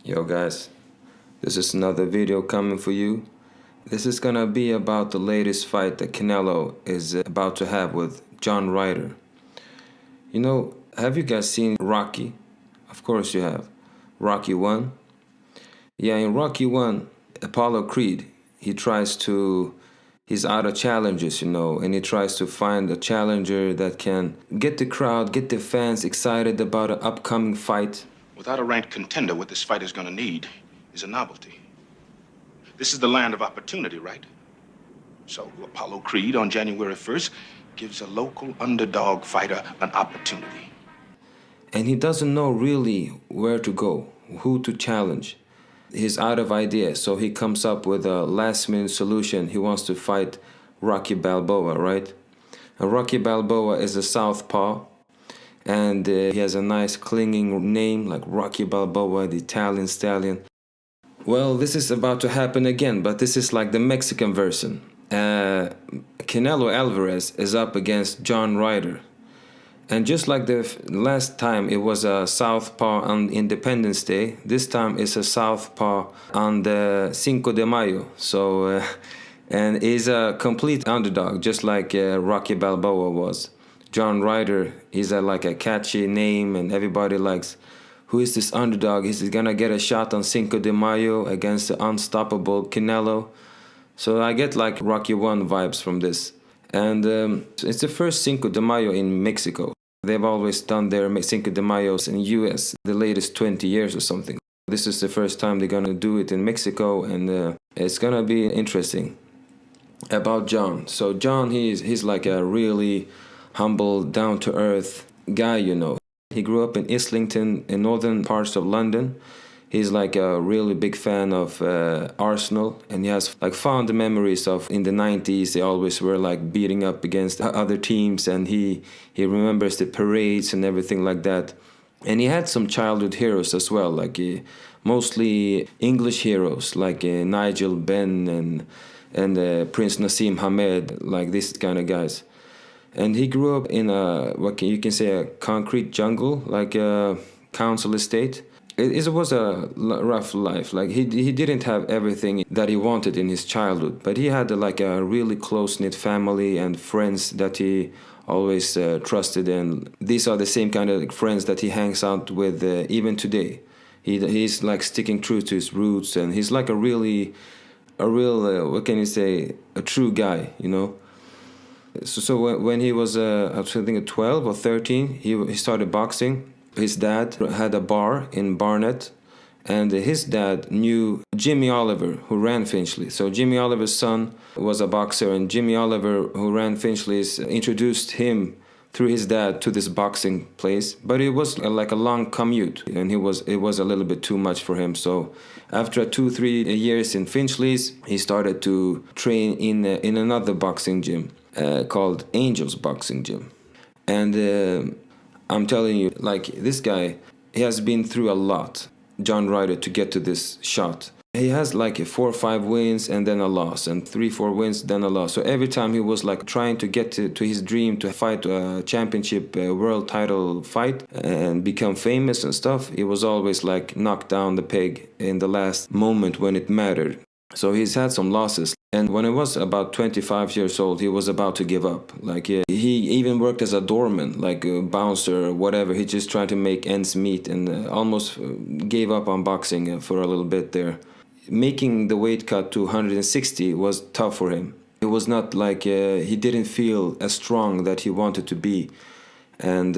Yo guys, this is another video coming for you. This is gonna be about the latest fight that Canelo is about to have with John Ryder. You know, have you guys seen Rocky? Of course you have. Rocky 1. Yeah, in Rocky 1, Apollo Creed, he's out of challenges, and he tries to find a challenger that can get the crowd, get the fans excited about an upcoming fight. Without a ranked contender, what this fight is going to need is a novelty. This is the land of opportunity, right? So Apollo Creed on January 1st gives a local underdog fighter an opportunity. And he doesn't know really where to go, who to challenge. He's out of ideas, so he comes up with a last-minute solution. He wants to fight Rocky Balboa, right? And Rocky Balboa is a southpaw, and he has a nice clinging name like Rocky Balboa, the Italian stallion. Well, this is about to happen again, but this is like the Mexican version. Canelo Alvarez is up against John Ryder. And just like the last time it was a southpaw on Independence Day, this time it's a southpaw on the Cinco de Mayo. So, and he's a complete underdog, just like Rocky Balboa was. John Ryder, he's like a catchy name, and everybody likes, who is this underdog? Is he gonna get a shot on Cinco de Mayo against the unstoppable Canelo? So I get like Rocky 1 vibes from this. And it's the first Cinco de Mayo in Mexico. They've always done their Cinco de Mayos in US, the latest 20 years or something. This is the first time they're gonna do it in Mexico, and it's gonna be interesting. About John. So John, he's like a really humble, down-to-earth guy, He grew up in Islington, in northern parts of London. He's like a really big fan of Arsenal, and he has like fond memories of in the 90s. They always were like beating up against other teams, and he remembers the parades and everything like that. And he had some childhood heroes as well, like mostly English heroes like Nigel Benn and Prince Nassim Hamed, like these kind of guys. And he grew up in you can say a concrete jungle, like a council estate. It was a rough life. Like he didn't have everything that he wanted in his childhood, but he had like a really close-knit family and friends that he always trusted. And these are the same kind of friends that he hangs out with even today. He's like sticking true to his roots, and he's like a real what can you say, a true guy, So when he was, I think 12 or 13, he started boxing. His dad had a bar in Barnet, and his dad knew Jimmy Oliver, who ran Finchley. So Jimmy Oliver's son was a boxer, and Jimmy Oliver, who ran Finchley's, introduced him through his dad to this boxing place. But it was like a long commute, and it was a little bit too much for him. So after 2-3 years in Finchley's, he started to train in another boxing gym called Angel's Boxing Gym. And I'm telling you, like, this guy, he has been through a lot, John Ryder, to get to this shot. He has like 4 or 5 wins and then a loss, and 3-4 wins, then a loss. So every time he was like trying to get to his dream to fight a championship world title fight and become famous and stuff, he was always like knocked down the peg in the last moment when it mattered. So he's had some losses. And when he was about 25 years old, he was about to give up. Like he even worked as a doorman, like a bouncer or whatever. He just tried to make ends meet, and almost gave up on boxing for a little bit there. Making the weight cut to 160 was tough for him. It was not like he didn't feel as strong that he wanted to be. And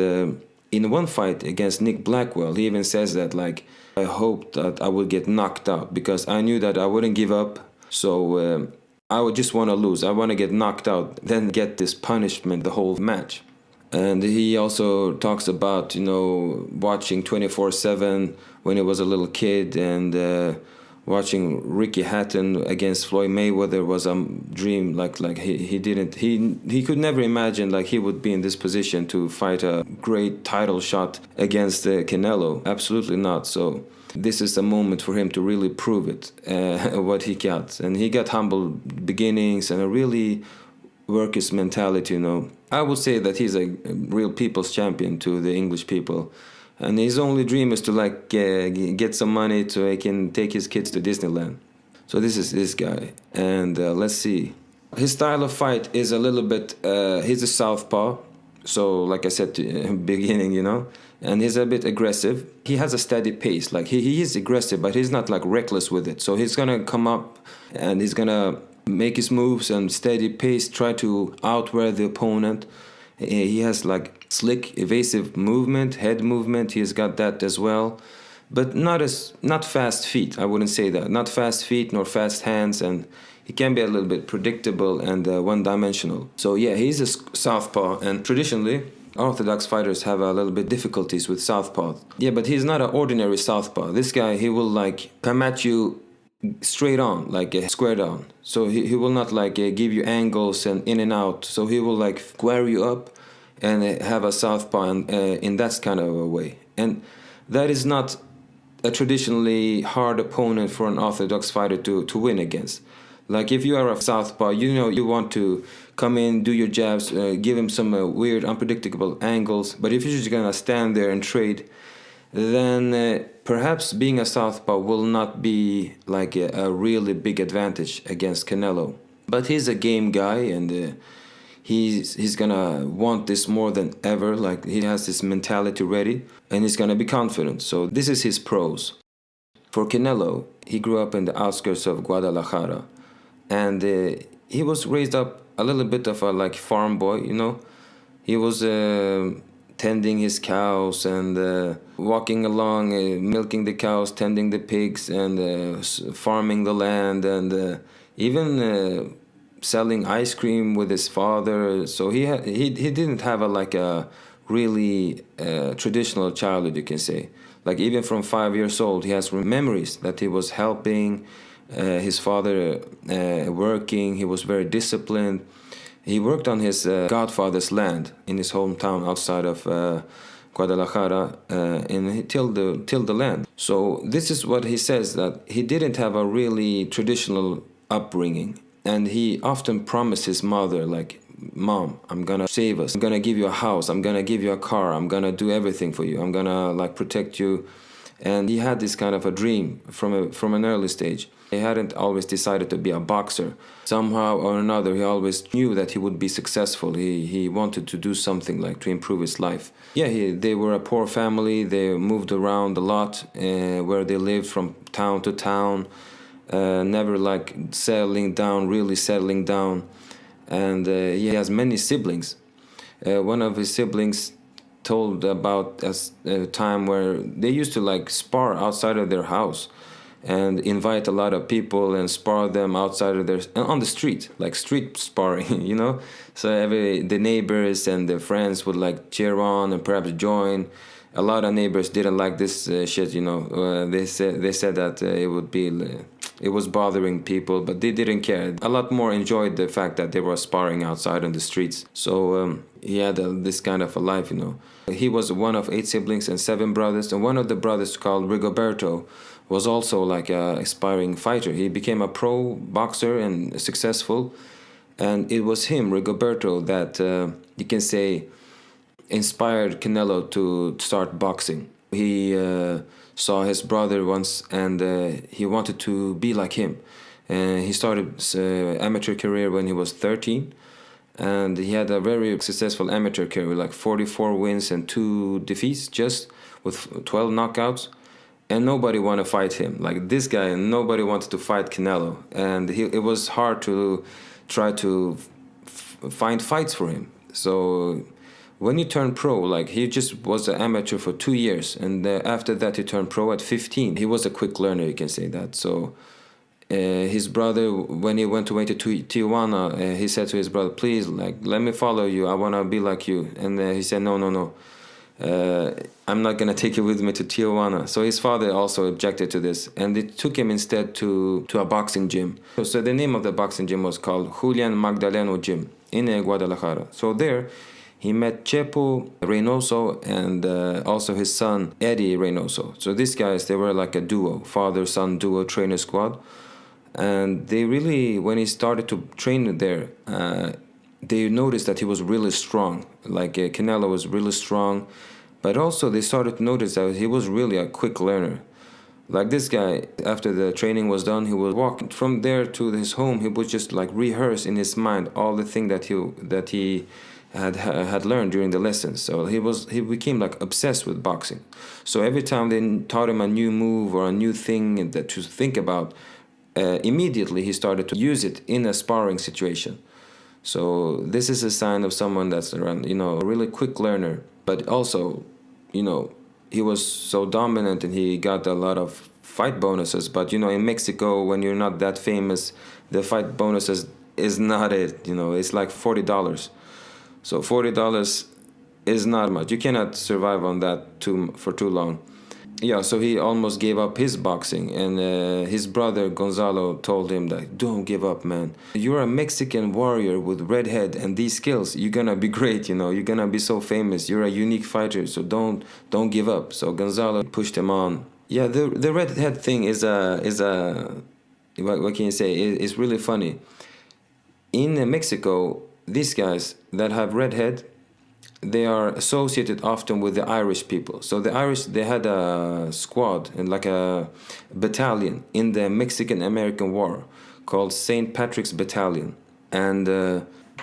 in one fight against Nick Blackwell, he even says that, like, I hoped that I would get knocked out because I knew that I wouldn't give up. So I would just want to lose. I want to get knocked out, then get this punishment the whole match. And he also talks about, watching 24/7 when he was a little kid, and watching Ricky Hatton against Floyd Mayweather was a dream. Like he could never imagine like he would be in this position to fight a great title shot against Canelo. Absolutely not. So this is a moment for him to really prove it, what he got. And he got humble beginnings and a really workers' mentality, I would say that he's a real people's champion to the English people. And his only dream is to like get some money so he can take his kids to Disneyland. So this is this guy, and let's see. His style of fight is a little bit. He's a southpaw, so like I said in the beginning, you know, and he's a bit aggressive. He has a steady pace. Like he is aggressive, but he's not like reckless with it. So he's gonna come up and he's gonna make his moves and steady pace, try to outwear the opponent. He has like slick, evasive movement, head movement. He's got that as well, but not fast feet. I wouldn't say that. Not fast feet nor fast hands, and he can be a little bit predictable and one-dimensional. So yeah, he's a southpaw, and traditionally, orthodox fighters have a little bit difficulties with southpaw. Yeah, but he's not an ordinary southpaw. This guy, he will like come at you straight on, like square down. So he will not like give you angles and in and out. So he will like square you up and have a southpaw in that kind of a way. And that is not a traditionally hard opponent for an orthodox fighter to win against. Like if you are a southpaw, you know you want to come in, do your jabs, give him some weird, unpredictable angles. But if you're just gonna stand there and trade, then perhaps being a southpaw will not be like a really big advantage against Canelo. But he's a game guy, and he's gonna want this more than ever. Like he has this mentality ready, and he's gonna be confident. So this is his pros. For Canelo, he grew up in the outskirts of Guadalajara, and he was raised up a little bit of a like farm boy, you know. He was tending his cows and walking along, milking the cows, tending the pigs, and farming the land, and even selling ice cream with his father. So he didn't have a really traditional childhood, you can say. Like even from 5 years old, he has memories that he was helping his father working. He was very disciplined. He worked on his godfather's land in his hometown outside of Guadalajara, and he tilled the land. So this is what he says, that he didn't have a really traditional upbringing, and he often promised his mother, like, "Mom, I'm gonna save us. I'm gonna give you a house. I'm gonna give you a car. I'm gonna do everything for you. I'm gonna like protect you." And he had this kind of a dream from an early stage. He hadn't always decided to be a boxer. Somehow or another, he always knew that he would be successful. He wanted to do something like to improve his life. Yeah, they were a poor family. They moved around a lot, where they lived from town to town, never like really settling down. And he has many siblings. One of his siblings told about a time where they used to like spar outside of their house and invite a lot of people and spar them outside of on the street, like street sparring, you know. So the neighbors and the friends would like cheer on and perhaps join. A lot of neighbors didn't like this shit, you know. They said that it was bothering people, but they didn't care. A lot more enjoyed the fact that they were sparring outside on the streets. So he had this kind of a life, you know. He was one of 8 siblings and 7 brothers, and one of the brothers, called Rigoberto, was also like an aspiring fighter. He became a pro boxer and successful, and it was him, Rigoberto, that you can say inspired Canelo to start boxing. He saw his brother once, and he wanted to be like him. And he started his amateur career when he was 13, and he had a very successful amateur career, like 44 wins and 2 defeats, just with 12 knockouts. And nobody wanted to fight him. Like this guy, nobody wanted to fight Canelo. And it was hard to try to find fights for him. So when he turned pro, like he just was an amateur for 2 years. And after that, he turned pro at 15. He was a quick learner, you can say that. So his brother, when he went away to Tijuana, he said to his brother, "Please, like, let me follow you. I want to be like you." And he said, no. I'm not going to take you with me to Tijuana. So his father also objected to this, and they took him instead to a boxing gym. So the name of the boxing gym was called Julian Magdaleno Gym in Guadalajara. So there he met Chepo Reynoso and also his son Eddie Reynoso. So these guys, they were like a duo, father-son duo trainer squad. And they really, when he started to train there, they noticed that he was really strong. Like Canelo was really strong, But also they started to notice that he was really a quick learner. Like this guy, after the training was done, he would walk from there to his home. He would just like rehearse in his mind all the thing that he had learned during the lessons. So he became like obsessed with boxing. So every time they taught him a new move or a new thing that to think about, immediately he started to use it in a sparring situation. So this is a sign of someone that's around, a really quick learner, but also, he was so dominant and he got a lot of fight bonuses. But in Mexico, when you're not that famous, the fight bonuses is not it. It's like $40. So $40 is not much. You cannot survive on that for too long. Yeah, so he almost gave up his boxing, and his brother Gonzalo told him that, don't give up, man. You're a Mexican warrior with red head and these skills. You're gonna be great, you're gonna be so famous. You're a unique fighter, so don't give up. So Gonzalo pushed him on. Yeah, the red head thing is what can you say? It's really funny. In Mexico, these guys that have red head, they are associated often with the Irish people. So the Irish, they had a squad and like a battalion in the Mexican-American War called St. Patrick's Battalion. And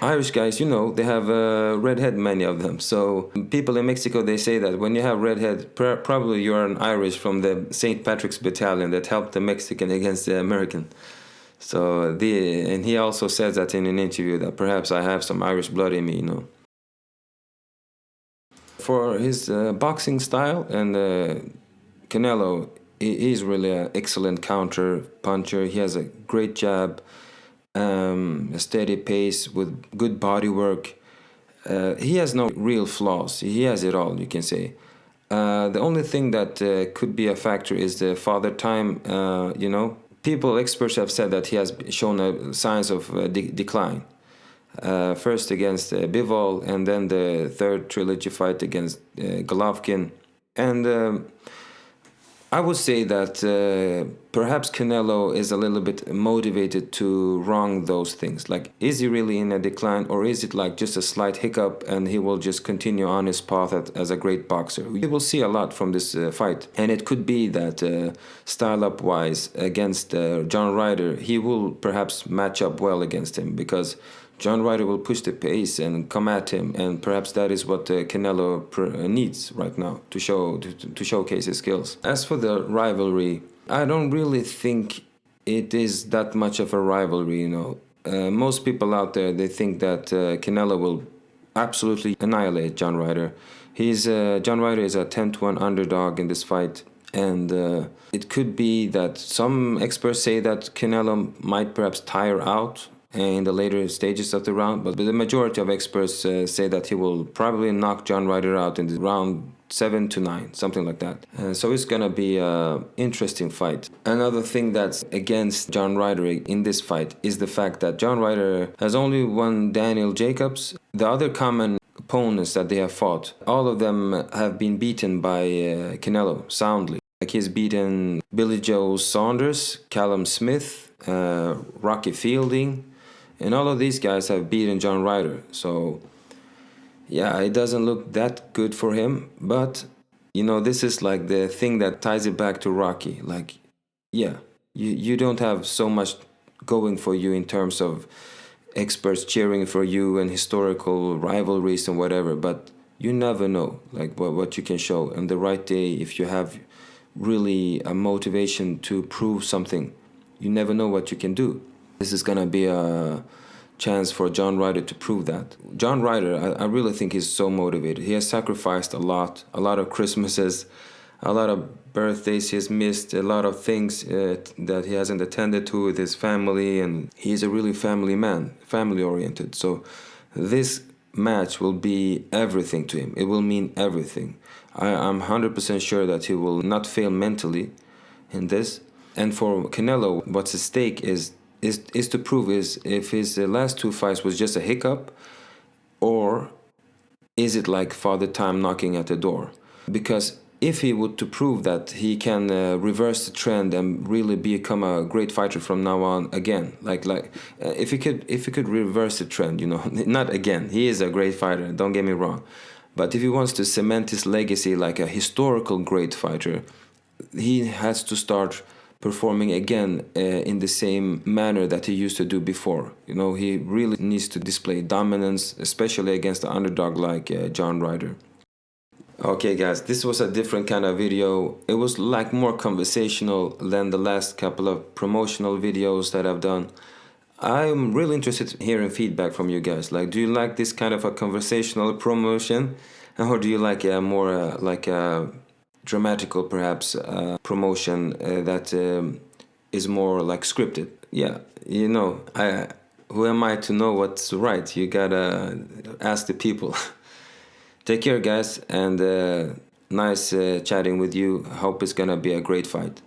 Irish guys, they have red head, many of them. So people in Mexico, they say that when you have red head, probably you are an Irish from the St. Patrick's Battalion that helped the Mexican against the American. So and he also says that in an interview that perhaps I have some Irish blood in me, For his boxing style, and Canelo, he's really an excellent counter puncher. He has a great jab, a steady pace with good body work. He has no real flaws. He has it all, you can say. The only thing that could be a factor is the father time, Experts have said that he has shown signs of decline. First against Bivol, and then the third trilogy fight against Golovkin. And I would say that perhaps Canelo is a little bit motivated to wrong those things. Like, is he really in a decline, or is it like just a slight hiccup and he will just continue on his path as a great boxer? We will see a lot from this fight. And it could be that style-up wise against John Ryder, he will perhaps match up well against him, because John Ryder will push the pace and come at him, and perhaps that is what Canelo needs right now to showcase his skills. As for the rivalry, I don't really think it is that much of a rivalry. Most people out there, they think that Canelo will absolutely annihilate John Ryder. John Ryder is a 10-1 underdog in this fight, and it could be that some experts say that Canelo might perhaps tire out in the later stages of the round, but the majority of experts say that he will probably knock John Ryder out in the round 7 to 9, something like that. So it's gonna be an interesting fight. Another thing that's against John Ryder in this fight is the fact that John Ryder has only won Daniel Jacobs. The other common opponents that they have fought, all of them have been beaten by Canelo soundly. Like, he's beaten Billy Joe Saunders, Callum Smith, Rocky Fielding, and all of these guys have beaten John Ryder. So, yeah, it doesn't look that good for him. But, this is like the thing that ties it back to Rocky. Like, yeah, you don't have so much going for you in terms of experts cheering for you and historical rivalries and whatever. But you never know, like, what you can show. And the right day, if you have really a motivation to prove something, you never know what you can do. This is going to be a chance for John Ryder to prove that. John Ryder, I really think he's so motivated. He has sacrificed a lot of Christmases, a lot of birthdays he has missed, a lot of things that he hasn't attended to with his family, and he's a really family man, family-oriented. So this match will be everything to him. It will mean everything. I'm 100% sure that he will not fail mentally in this. And for Canelo, what's at stake is to prove if his last two fights was just a hiccup, or is it like Father Time knocking at the door? Because if he would to prove that he can reverse the trend and really become a great fighter from now on again, if he could reverse the trend, not again, he is a great fighter, don't get me wrong, But if he wants to cement his legacy like a historical great fighter, he has to start performing again in the same manner that he used to do before. You know, he really needs to display dominance, especially against the underdog like John Ryder. Okay guys, this was a different kind of video. It was like more conversational than the last couple of promotional videos that I've done. I'm really interested in hearing feedback from you guys. Like, do you like this kind of a conversational promotion? Or do you like a more like a dramatical perhaps promotion that is more like scripted? Yeah, you know, who am I to know what's right? You gotta ask the people. Take care, guys, and nice chatting with you. Hope it's gonna be a great fight.